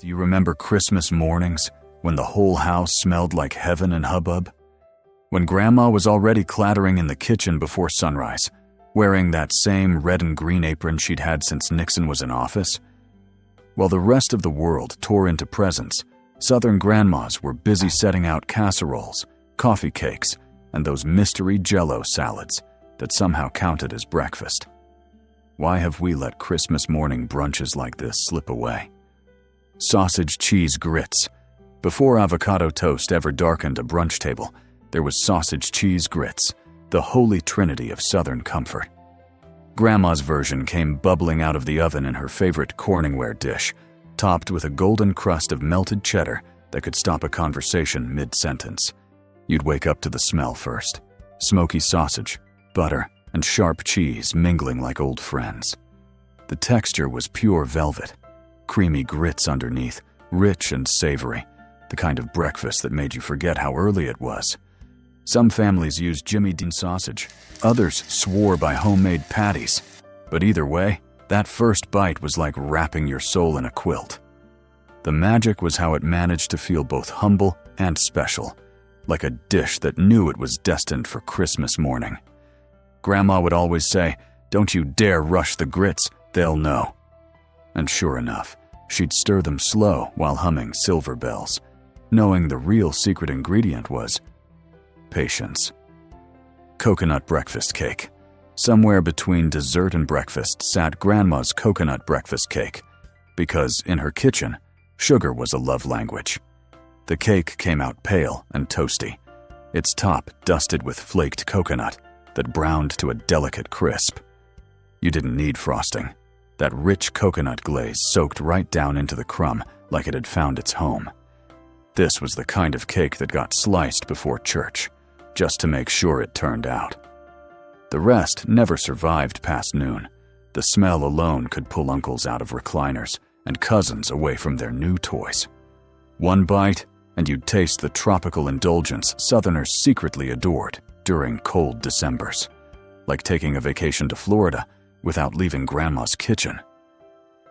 Do you remember Christmas mornings when the whole house smelled like heaven and hubbub? When Grandma was already clattering in the kitchen before sunrise, wearing that same red and green apron she'd had since Nixon was in office? While the rest of the world tore into presents, Southern grandmas were busy setting out casseroles, coffee cakes, and those mystery Jell-O salads that somehow counted as breakfast. Why have we let Christmas morning brunches like this slip away? Sausage cheese grits. Before avocado toast ever darkened a brunch table, there was sausage cheese grits, the holy trinity of Southern comfort. Grandma's version came bubbling out of the oven in her favorite Corningware dish, topped with a golden crust of melted cheddar that could stop a conversation mid-sentence. You'd wake up to the smell first. Smoky sausage, butter, and sharp cheese mingling like old friends. The texture was pure velvet. Creamy grits underneath, rich and savory, the kind of breakfast that made you forget how early it was. Some families used Jimmy Dean sausage, others swore by homemade patties, but either way, that first bite was like wrapping your soul in a quilt. The magic was how it managed to feel both humble and special, like a dish that knew it was destined for Christmas morning. Grandma would always say, "Don't you dare rush the grits, they'll know." And sure enough, she'd stir them slow while humming Silver Bells, knowing the real secret ingredient was patience. Coconut breakfast cake. Somewhere between dessert and breakfast sat Grandma's coconut breakfast cake, because in her kitchen, sugar was a love language. The cake came out pale and toasty, its top dusted with flaked coconut that browned to a delicate crisp. You didn't need frosting. That rich coconut glaze soaked right down into the crumb like it had found its home. This was the kind of cake that got sliced before church, just to make sure it turned out. The rest never survived past noon. The smell alone could pull uncles out of recliners and cousins away from their new toys. One bite, and you'd taste the tropical indulgence Southerners secretly adored during cold Decembers, like taking a vacation to Florida without leaving Grandma's kitchen.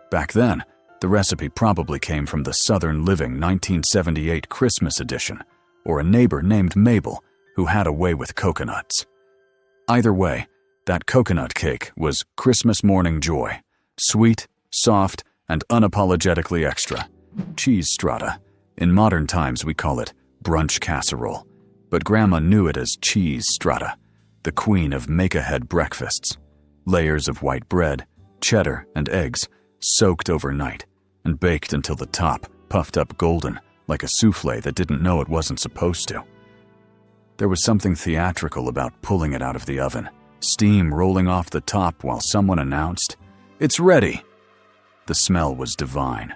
Back then, the recipe probably came from the Southern Living 1978 Christmas edition, or a neighbor named Mabel who had a way with coconuts. Either way, that coconut cake was Christmas morning joy, sweet, soft, and unapologetically extra. Cheese strata. In modern times we call it brunch casserole, but Grandma knew it as cheese strata, the queen of make-ahead breakfasts. Layers of white bread, cheddar, and eggs soaked overnight and baked until the top puffed up golden like a souffle that didn't know it wasn't supposed to. There was something theatrical about pulling it out of the oven, steam rolling off the top while someone announced, "It's ready!" The smell was divine.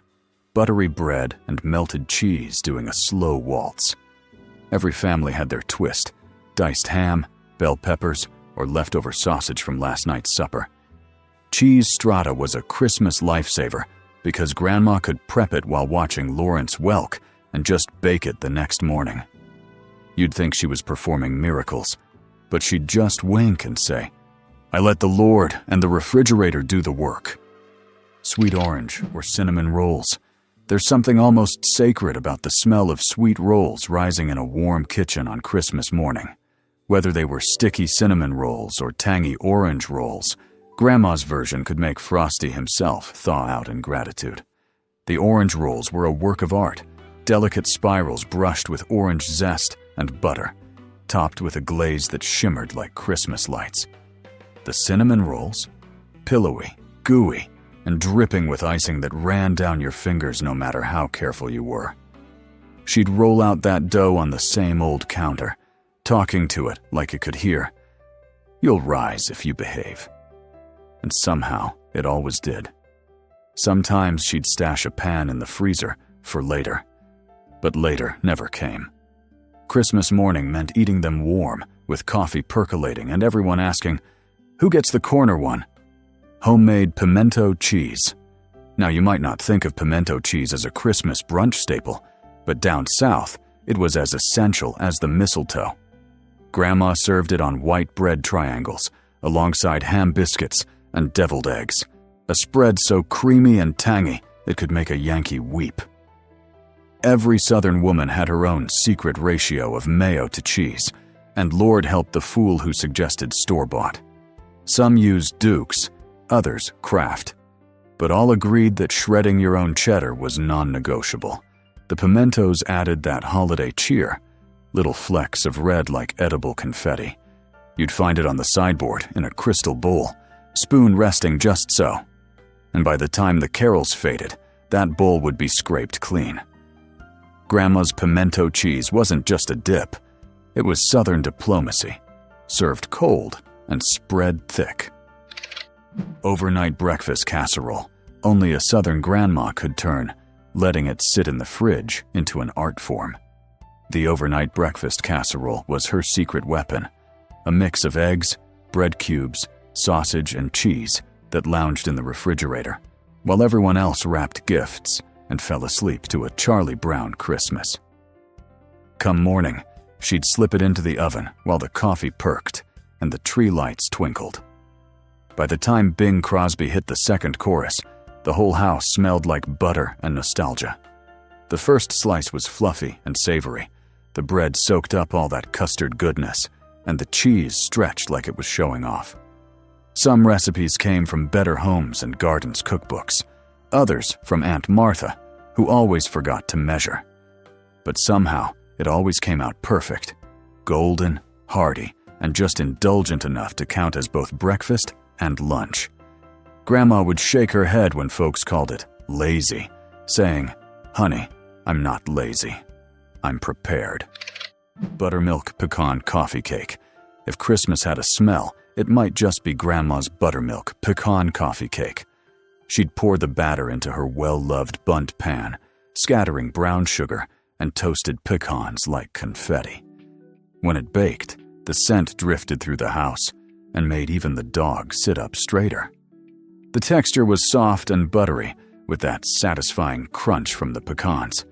Buttery bread and melted cheese doing a slow waltz. Every family had their twist: diced ham, bell peppers, or leftover sausage from last night's supper. Cheese strata was a Christmas lifesaver because Grandma could prep it while watching Lawrence Welk and just bake it the next morning. You'd think she was performing miracles, but she'd just wink and say, "I let the Lord and the refrigerator do the work." Sweet orange or cinnamon rolls. There's something almost sacred about the smell of sweet rolls rising in a warm kitchen on Christmas morning. Whether they were sticky cinnamon rolls or tangy orange rolls, Grandma's version could make Frosty himself thaw out in gratitude. The orange rolls were a work of art, delicate spirals brushed with orange zest and butter, topped with a glaze that shimmered like Christmas lights. The cinnamon rolls? Pillowy, gooey, and dripping with icing that ran down your fingers no matter how careful you were. She'd roll out that dough on the same old counter, talking to it like it could hear, "You'll rise if you behave." And somehow, it always did. Sometimes she'd stash a pan in the freezer for later, but later never came. Christmas morning meant eating them warm, with coffee percolating and everyone asking, "Who gets the corner one?" Homemade pimento cheese. Now you might not think of pimento cheese as a Christmas brunch staple, but down south, it was as essential as the mistletoe. Grandma served it on white bread triangles, alongside ham biscuits and deviled eggs, a spread so creamy and tangy it could make a Yankee weep. Every Southern woman had her own secret ratio of mayo to cheese, and Lord help the fool who suggested store-bought. Some used Duke's, others Kraft. But all agreed that shredding your own cheddar was non-negotiable. The pimentos added that holiday cheer, little flecks of red like edible confetti. You'd find it on the sideboard in a crystal bowl, spoon resting just so. And by the time the carols faded, that bowl would be scraped clean. Grandma's pimento cheese wasn't just a dip. It was Southern diplomacy, served cold and spread thick. Overnight breakfast casserole, only a Southern grandma could turn, letting it sit in the fridge, into an art form. The overnight breakfast casserole was her secret weapon, a mix of eggs, bread cubes, sausage, and cheese that lounged in the refrigerator, while everyone else wrapped gifts and fell asleep to a Charlie Brown Christmas. Come morning, she'd slip it into the oven while the coffee perked and the tree lights twinkled. By the time Bing Crosby hit the second chorus, the whole house smelled like butter and nostalgia. The first slice was fluffy and savory. The bread soaked up all that custard goodness, and the cheese stretched like it was showing off. Some recipes came from Better Homes and Gardens cookbooks, others from Aunt Martha, who always forgot to measure. But somehow, it always came out perfect, golden, hearty, and just indulgent enough to count as both breakfast and lunch. Grandma would shake her head when folks called it lazy, saying, "Honey, I'm not lazy. I'm prepared." Buttermilk pecan coffee cake. If Christmas had a smell, it might just be Grandma's buttermilk pecan coffee cake. She'd pour the batter into her well-loved bundt pan, scattering brown sugar and toasted pecans like confetti. When it baked, the scent drifted through the house and made even the dog sit up straighter. The texture was soft and buttery, with that satisfying crunch from the pecans,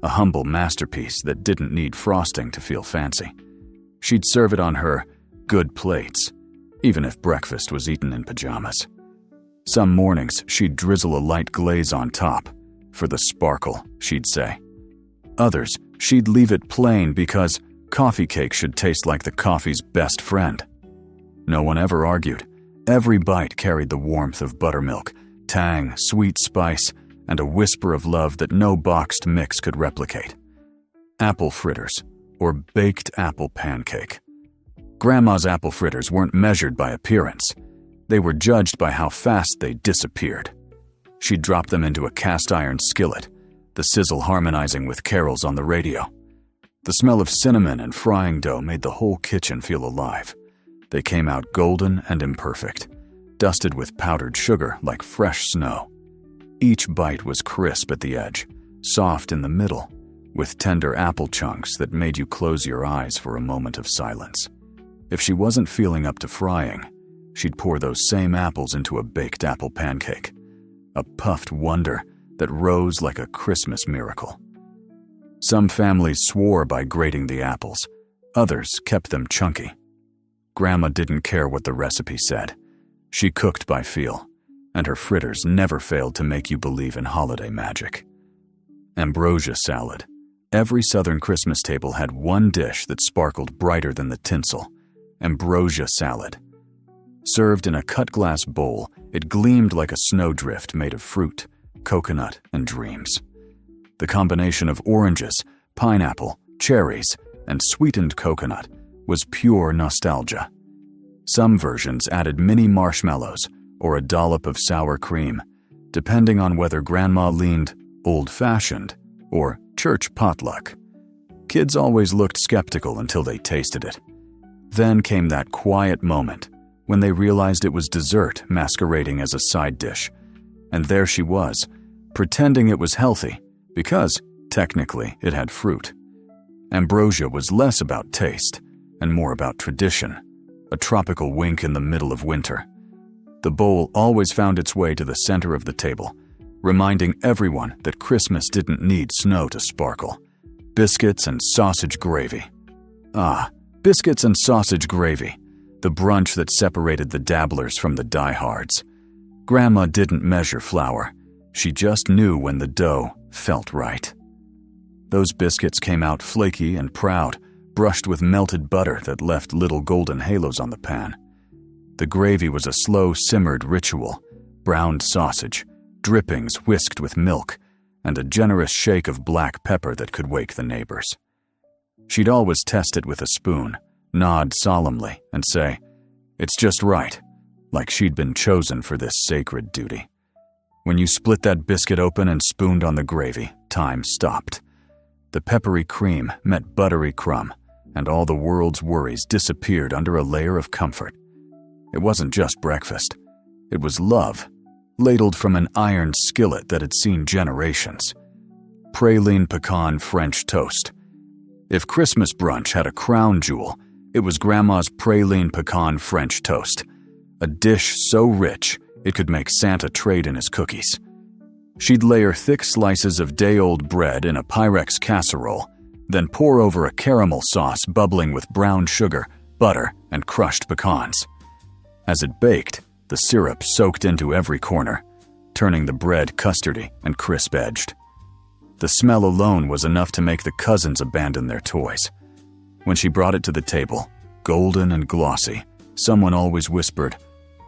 a humble masterpiece that didn't need frosting to feel fancy. She'd serve it on her good plates, even if breakfast was eaten in pajamas. Some mornings, she'd drizzle a light glaze on top, for the sparkle, she'd say. Others, she'd leave it plain because coffee cake should taste like the coffee's best friend. No one ever argued. Every bite carried the warmth of buttermilk, tang, sweet spice, and a whisper of love that no boxed mix could replicate. Apple fritters, or baked apple pancake. Grandma's apple fritters weren't measured by appearance. They were judged by how fast they disappeared. She'd drop them into a cast-iron skillet, the sizzle harmonizing with carols on the radio. The smell of cinnamon and frying dough made the whole kitchen feel alive. They came out golden and imperfect, dusted with powdered sugar like fresh snow. Each bite was crisp at the edge, soft in the middle, with tender apple chunks that made you close your eyes for a moment of silence. If she wasn't feeling up to frying, she'd pour those same apples into a baked apple pancake, a puffed wonder that rose like a Christmas miracle. Some families swore by grating the apples, others kept them chunky. Grandma didn't care what the recipe said. She cooked by feel, and her fritters never failed to make you believe in holiday magic. Ambrosia salad. Every Southern Christmas table had one dish that sparkled brighter than the tinsel: Ambrosia salad. Served in a cut-glass bowl, it gleamed like a snowdrift made of fruit, coconut, and dreams. The combination of oranges, pineapple, cherries, and sweetened coconut was pure nostalgia. Some versions added mini marshmallows or a dollop of sour cream, depending on whether Grandma leaned old-fashioned or church potluck. Kids always looked skeptical until they tasted it. Then came that quiet moment when they realized it was dessert masquerading as a side dish. And there she was, pretending it was healthy because, technically, it had fruit. Ambrosia was less about taste and more about tradition, a tropical wink in the middle of winter. The bowl always found its way to the center of the table, reminding everyone that Christmas didn't need snow to sparkle. Biscuits and sausage gravy. Ah, biscuits and sausage gravy, the brunch that separated the dabblers from the diehards. Grandma didn't measure flour. She just knew when the dough felt right. Those biscuits came out flaky and proud, brushed with melted butter that left little golden halos on the pan. The gravy was a slow simmered ritual, browned sausage, drippings whisked with milk, and a generous shake of black pepper that could wake the neighbors. She'd always test it with a spoon, nod solemnly, and say, "It's just right," like she'd been chosen for this sacred duty. When you split that biscuit open and spooned on the gravy, time stopped. The peppery cream met buttery crumb, and all the world's worries disappeared under a layer of comfort. It wasn't just breakfast. It was love, ladled from an iron skillet that had seen generations. Praline pecan French toast. If Christmas brunch had a crown jewel, it was Grandma's praline pecan French toast, a dish so rich it could make Santa trade in his cookies. She'd layer thick slices of day-old bread in a Pyrex casserole, then pour over a caramel sauce bubbling with brown sugar, butter, and crushed pecans. As it baked, the syrup soaked into every corner, turning the bread custardy and crisp-edged. The smell alone was enough to make the cousins abandon their toys. When she brought it to the table, golden and glossy, someone always whispered,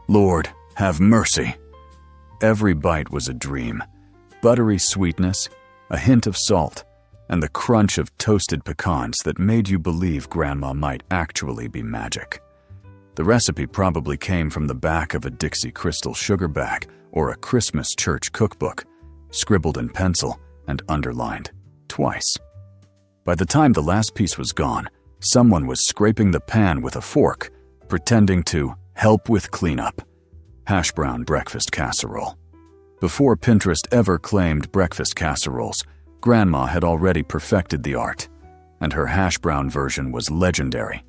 "Lord, have mercy." Every bite was a dream. Buttery sweetness, a hint of salt, and the crunch of toasted pecans that made you believe Grandma might actually be magic. The recipe probably came from the back of a Dixie crystal sugar bag or a Christmas church cookbook, scribbled in pencil and underlined twice. By the time the last piece was gone, someone was scraping the pan with a fork, pretending to help with cleanup. Hash brown breakfast casserole. Before Pinterest ever claimed breakfast casseroles, Grandma had already perfected the art, and her hash brown version was legendary.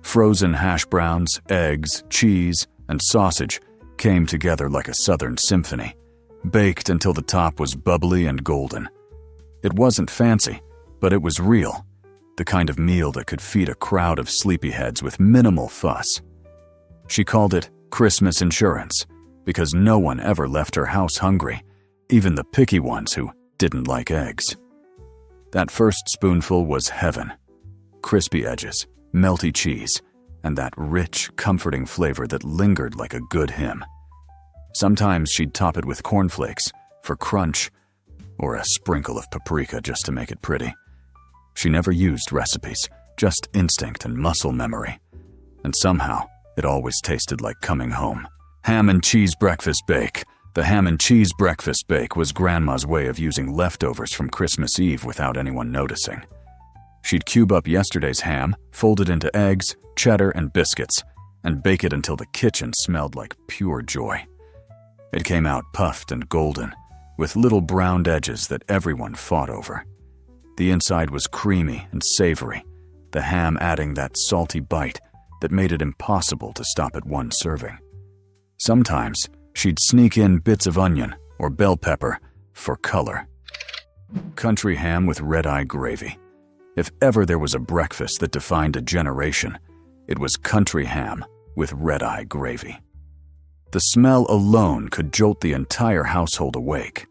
Frozen hash browns, eggs, cheese, and sausage came together like a southern symphony, baked until the top was bubbly and golden. It wasn't fancy, but it was real, the kind of meal that could feed a crowd of sleepyheads with minimal fuss. She called it Christmas insurance, because no one ever left her house hungry, even the picky ones who didn't like eggs. That first spoonful was heaven. Crispy edges, melty cheese, and that rich, comforting flavor that lingered like a good hymn. Sometimes she'd top it with cornflakes for crunch, or a sprinkle of paprika just to make it pretty. She never used recipes, just instinct and muscle memory. And somehow, it always tasted like coming home. Ham and cheese breakfast bake. The ham and cheese breakfast bake was Grandma's way of using leftovers from Christmas Eve without anyone noticing. She'd cube up yesterday's ham, fold it into eggs, cheddar, and biscuits, and bake it until the kitchen smelled like pure joy. It came out puffed and golden, with little browned edges that everyone fought over. The inside was creamy and savory, the ham adding that salty bite that made it impossible to stop at one serving. Sometimes, she'd sneak in bits of onion or bell pepper for color. Country ham with redeye gravy. If ever there was a breakfast that defined a generation, it was country ham with redeye gravy. The smell alone could jolt the entire household awake.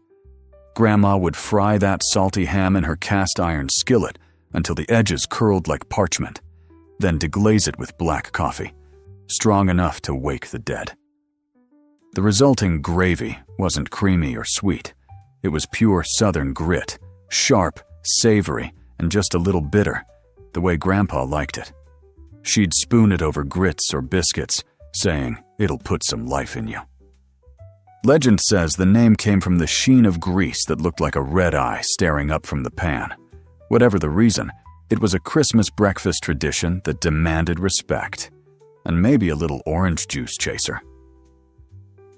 Grandma would fry that salty ham in her cast iron skillet until the edges curled like parchment, then deglaze it with black coffee, strong enough to wake the dead. The resulting gravy wasn't creamy or sweet. It was pure southern grit, sharp, savory, and just a little bitter, the way Grandpa liked it. She'd spoon it over grits or biscuits, saying, "It'll put some life in you." Legend says the name came from the sheen of grease that looked like a red eye staring up from the pan. Whatever the reason, it was a Christmas breakfast tradition that demanded respect, and maybe a little orange juice chaser.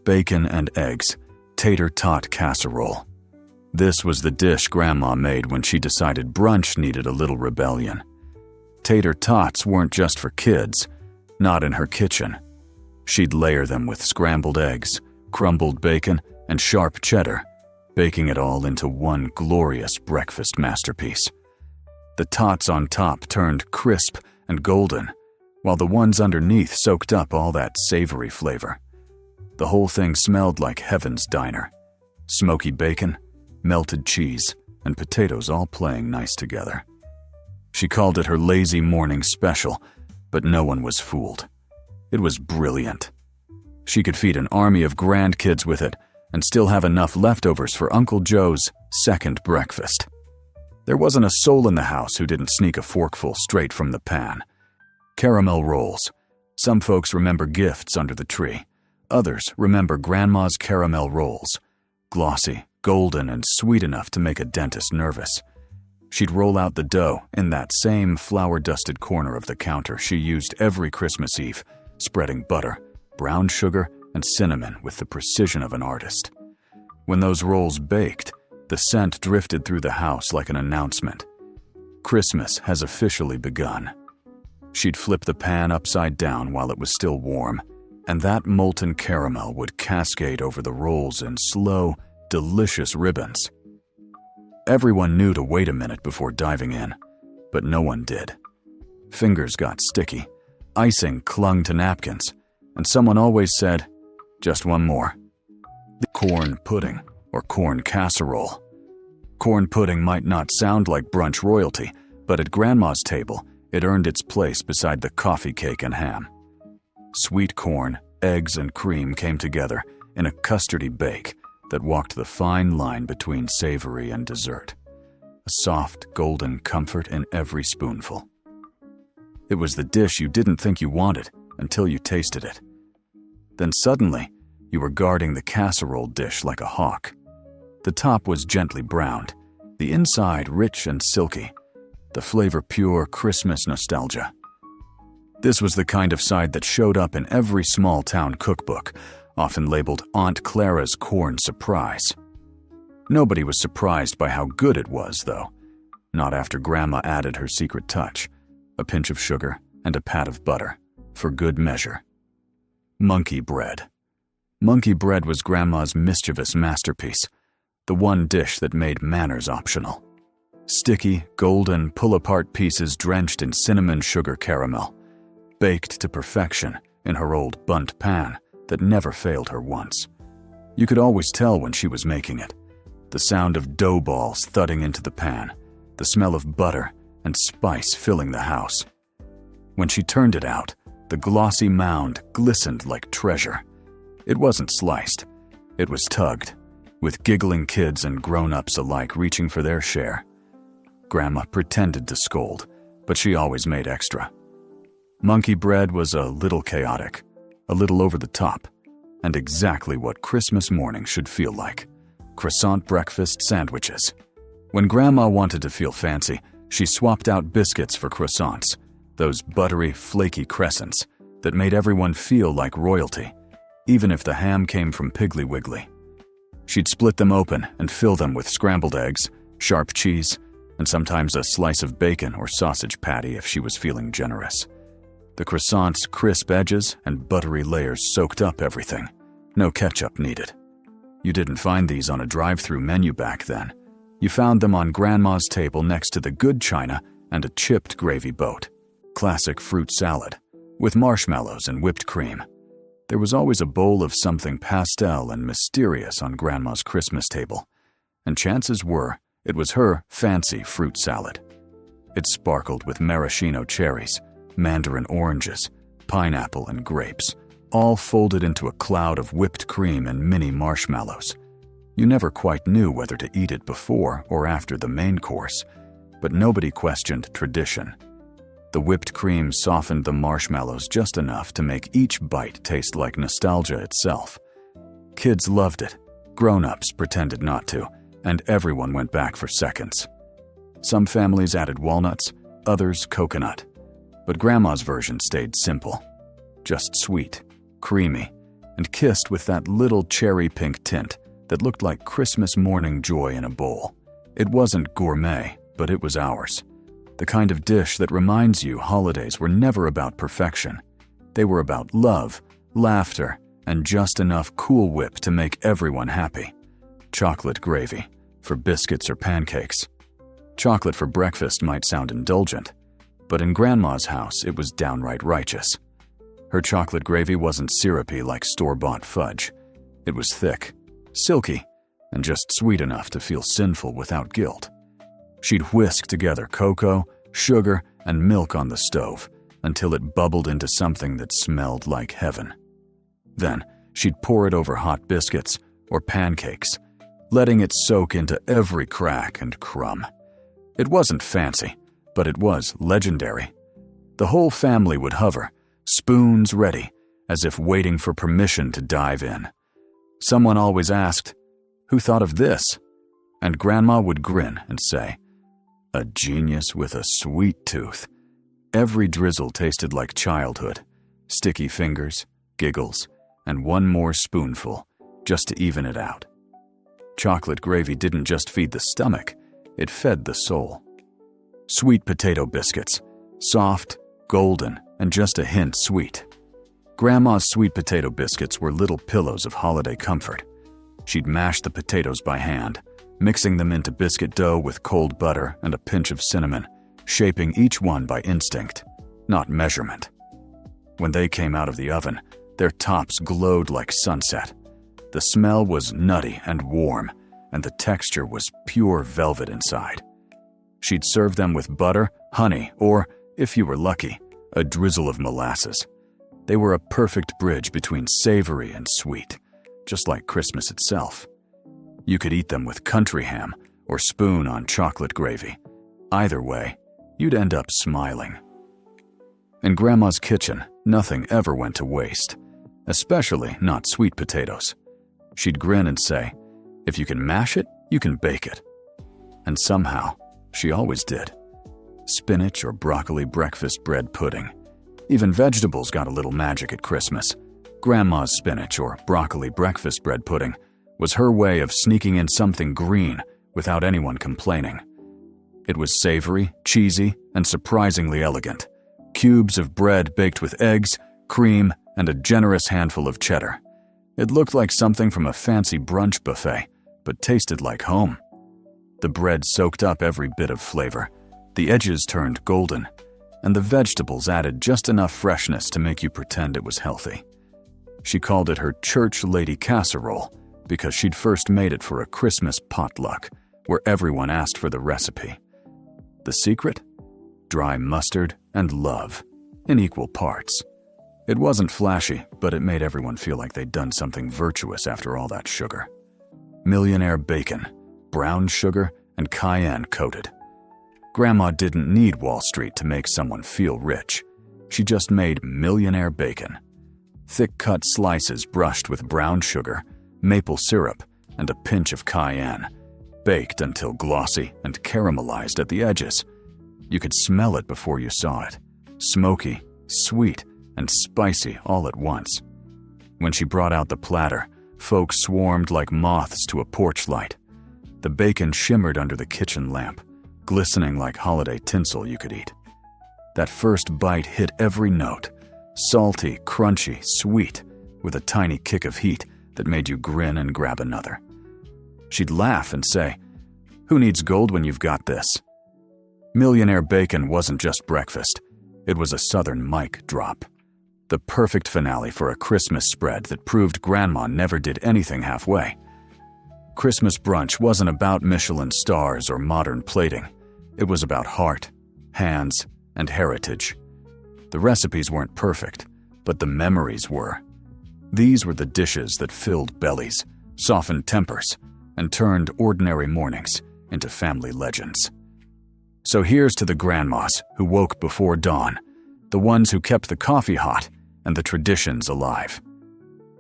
Bacon and eggs, tater tot casserole. This was the dish Grandma made when she decided brunch needed a little rebellion. Tater tots weren't just for kids, not in her kitchen. She'd layer them with scrambled eggs, crumbled bacon, and sharp cheddar, baking it all into one glorious breakfast masterpiece. The tots on top turned crisp and golden, while the ones underneath soaked up all that savory flavor. The whole thing smelled like heaven's diner. Smoky bacon, melted cheese, and potatoes all playing nice together. She called it her lazy morning special, but no one was fooled. It was brilliant. She could feed an army of grandkids with it and still have enough leftovers for Uncle Joe's second breakfast. There wasn't a soul in the house who didn't sneak a forkful straight from the pan. Caramel rolls. Some folks remember gifts under the tree. Others remember Grandma's caramel rolls. Glossy, golden, and sweet enough to make a dentist nervous. She'd roll out the dough in that same flour-dusted corner of the counter she used every Christmas Eve, spreading butter, brown sugar, and cinnamon with the precision of an artist. When those rolls baked, the scent drifted through the house like an announcement. Christmas has officially begun. She'd flip the pan upside down while it was still warm, and that molten caramel would cascade over the rolls in slow, delicious ribbons. Everyone knew to wait a minute before diving in, but no one did. Fingers got sticky, icing clung to napkins, and someone always said, "Just one more." The corn pudding, or corn casserole. Corn pudding might not sound like brunch royalty, but at Grandma's table, it earned its place beside the coffee cake and ham. Sweet corn, eggs, and cream came together in a custardy bake that walked the fine line between savory and dessert. A soft, golden comfort in every spoonful. It was the dish you didn't think you wanted until you tasted it. Then suddenly, you were guarding the casserole dish like a hawk. The top was gently browned, the inside rich and silky, the flavor pure Christmas nostalgia. This was the kind of side that showed up in every small-town cookbook, often labeled Aunt Clara's Corn Surprise. Nobody was surprised by how good it was, though. Not after Grandma added her secret touch, a pinch of sugar and a pat of butter, for good measure. Monkey bread. Monkey bread was Grandma's mischievous masterpiece, the one dish that made manners optional. Sticky, golden, pull-apart pieces drenched in cinnamon sugar caramel, baked to perfection in her old bundt pan that never failed her once. You could always tell when she was making it. The sound of dough balls thudding into the pan, the smell of butter and spice filling the house. When she turned it out, the glossy mound glistened like treasure. It wasn't sliced. It was tugged, with giggling kids and grown-ups alike reaching for their share. Grandma pretended to scold, but she always made extra. Monkey bread was a little chaotic, a little over the top, and exactly what Christmas morning should feel like. Croissant breakfast sandwiches. When Grandma wanted to feel fancy, she swapped out biscuits for croissants, those buttery, flaky crescents that made everyone feel like royalty, even if the ham came from Piggly Wiggly. She'd split them open and fill them with scrambled eggs, sharp cheese, and sometimes a slice of bacon or sausage patty if she was feeling generous. The croissant's crisp edges and buttery layers soaked up everything. No ketchup needed. You didn't find these on a drive-through menu back then. You found them on Grandma's table next to the good china and a chipped gravy boat. Classic fruit salad, with marshmallows and whipped cream. There was always a bowl of something pastel and mysterious on Grandma's Christmas table, and chances were it was her fancy fruit salad. It sparkled with maraschino cherries, mandarin oranges, pineapple, and grapes, all folded into a cloud of whipped cream and mini marshmallows. You never quite knew whether to eat it before or after the main course, but nobody questioned tradition. The whipped cream softened the marshmallows just enough to make each bite taste like nostalgia itself. Kids loved it, grown-ups pretended not to, and everyone went back for seconds. Some families added walnuts, others coconut, but Grandma's version stayed simple. Just sweet, creamy, and kissed with that little cherry pink tint that looked like Christmas morning joy in a bowl. It wasn't gourmet, but it was ours. The kind of dish that reminds you holidays were never about perfection. They were about love, laughter, and just enough Cool Whip to make everyone happy. Chocolate gravy, for biscuits or pancakes. Chocolate for breakfast might sound indulgent, but in Grandma's house it was downright righteous. Her chocolate gravy wasn't syrupy like store-bought fudge. It was thick, silky, and just sweet enough to feel sinful without guilt. She'd whisk together cocoa, sugar, and milk on the stove until it bubbled into something that smelled like heaven. Then, she'd pour it over hot biscuits or pancakes, letting it soak into every crack and crumb. It wasn't fancy, but it was legendary. The whole family would hover, spoons ready, as if waiting for permission to dive in. Someone always asked, "Who thought of this?" And Grandma would grin and say, "A genius with a sweet tooth." Every drizzle tasted like childhood, sticky fingers, giggles, and one more spoonful, just to even it out. Chocolate gravy didn't just feed the stomach, it fed the soul. Sweet potato biscuits, soft, golden, and just a hint sweet. Grandma's sweet potato biscuits were little pillows of holiday comfort. She'd mash the potatoes by hand, mixing them into biscuit dough with cold butter and a pinch of cinnamon, shaping each one by instinct, not measurement. When they came out of the oven, their tops glowed like sunset. The smell was nutty and warm, and the texture was pure velvet inside. She'd serve them with butter, honey, or, if you were lucky, a drizzle of molasses. They were a perfect bridge between savory and sweet, just like Christmas itself. You could eat them with country ham or spoon on chocolate gravy. Either way, you'd end up smiling. In Grandma's kitchen, nothing ever went to waste, especially not sweet potatoes. She'd grin and say, "If you can mash it, you can bake it." And somehow, she always did. Spinach or broccoli breakfast bread pudding. Even vegetables got a little magic at Christmas. Grandma's spinach or broccoli breakfast bread pudding was her way of sneaking in something green without anyone complaining. It was savory, cheesy, and surprisingly elegant. Cubes of bread baked with eggs, cream, and a generous handful of cheddar. It looked like something from a fancy brunch buffet, but tasted like home. The bread soaked up every bit of flavor. The edges turned golden, and the vegetables added just enough freshness to make you pretend it was healthy. She called it her church lady casserole because she'd first made it for a Christmas potluck where everyone asked for the recipe. The secret? Dry mustard and love, in equal parts. It wasn't flashy, but it made everyone feel like they'd done something virtuous after all that sugar. Millionaire bacon, brown sugar, and cayenne coated. Grandma didn't need Wall Street to make someone feel rich. She just made Millionaire bacon. Thick-cut slices brushed with brown sugar, maple syrup, and a pinch of cayenne, baked until glossy and caramelized at the edges. You could smell it before you saw it. Smoky, sweet, and spicy all at once. When she brought out the platter, folks swarmed like moths to a porch light. The bacon shimmered under the kitchen lamp, glistening like holiday tinsel you could eat. That first bite hit every note, salty, crunchy, sweet, with a tiny kick of heat that made you grin and grab another. She'd laugh and say, "Who needs gold when you've got this?" Millionaire bacon wasn't just breakfast. It was a Southern mic drop. The perfect finale for a Christmas spread that proved Grandma never did anything halfway. Christmas brunch wasn't about Michelin stars or modern plating. It was about heart, hands, and heritage. The recipes weren't perfect, but the memories were. These were the dishes that filled bellies, softened tempers, and turned ordinary mornings into family legends. So here's to the grandmas who woke before dawn, the ones who kept the coffee hot and the traditions alive.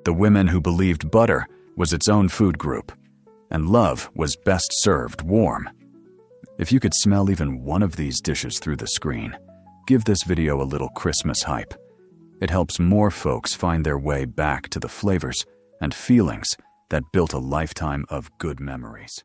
The women who believed butter was its own food group, and love was best served warm. If you could smell even one of these dishes through the screen, give this video a little Christmas hype. It helps more folks find their way back to the flavors and feelings that built a lifetime of good memories.